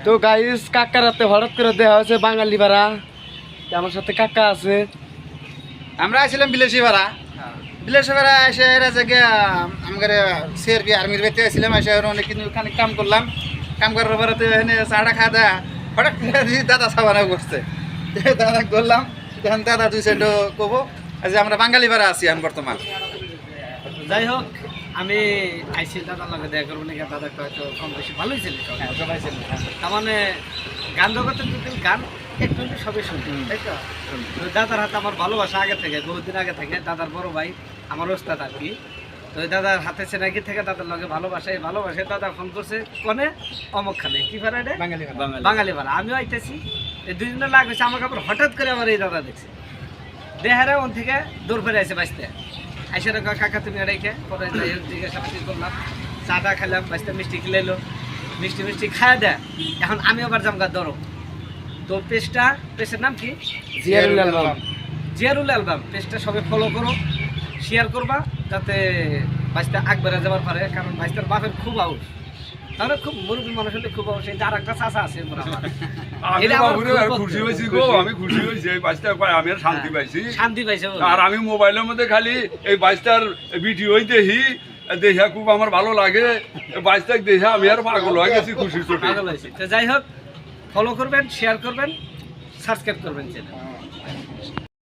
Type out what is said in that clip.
তো গাইস কাকার রাতে হঠাৎ করে দেওয়া হয়েছে বাঙালি ভাড়া। আমার সাথে কাকা আছে। আমরা আসছিলাম বিলেসি ভাড়া। বিলেসি ভাড়া এসে এরা জায়গায় আমাদের সিআরপি আর্মির বেতে আসছিলাম। এসে অনেক কিন্তু খানিক কাম করলাম। কাম করার পরে এখানে চাটা খাওয়া দেয়া হঠাৎ দাদা সাবানা করছে। দাদা করলাম তখন দাদা দুই সাইড কব যে আমরা বাঙালি ভাড়া আছি এখন বর্তমান। যাই হোক আমি আইসি দাদার লগে দেখা করবো নাকি দাদা হয়তো কম বেশি ভালোই ছিল সবাই ছিল। তার মানে গান জগতের যদি গান একটু সবই শুনছি তাই তো। তো দাদার হাতে আমার ভালোবাসা আগে থেকে বহুদিন আগে থেকে দাদার বড় ভাই আমার ওস্তাদ আর কি। তো ওই দাদার হাতে চেনাকি থেকে দাদার লগে ভালোবাসায় দাদা ফোন করছে কনে অমুক খানে কি ভাড়া রে বাঙালি ভাড়া। আমিও আইতেছি এই দুজনে লাগ হয়েছে আমাকে আবার হঠাৎ করে আমার এই দাদা দেখছে দেহারা ওন থেকে দৌড় ফেরে আসে বাঁচতে আইসে কাকা তুমি এড়াইকে পরে জিজ্ঞাসা করলাম চাটা খেলাম বাঁচতে মিষ্টি খেলাইলো মিষ্টি খাওয়া দেয়। এখন আমি আবার জামগা ধরো তো পেজটার নাম কি জিয়ারুল অ্যালবাম। পেজটা সবাই ফলো করো শেয়ার করবা যাতে বাঁচতে আগবাড়া যাবার পারে। কারণ বাঁচতার বাপের খুব আউস তাহলে খুব মুরব্বী মানুষ হলে খুব আউস। এই আর একটা চাষা আছে শান্তি পাইছে। আর আমি মোবাইলের মধ্যে খালি এই বাইশটার ভিডিওই দেখি দেখা খুব আমার ভালো লাগে। বাইশটাক দেখে আমি আর পাগল হয়ে গেছি খুশি পাগল হয়েছি। তো যাই হোক ফলো করবেন শেয়ার করবেন সাবস্ক্রাইব করবেন চ্যানেল।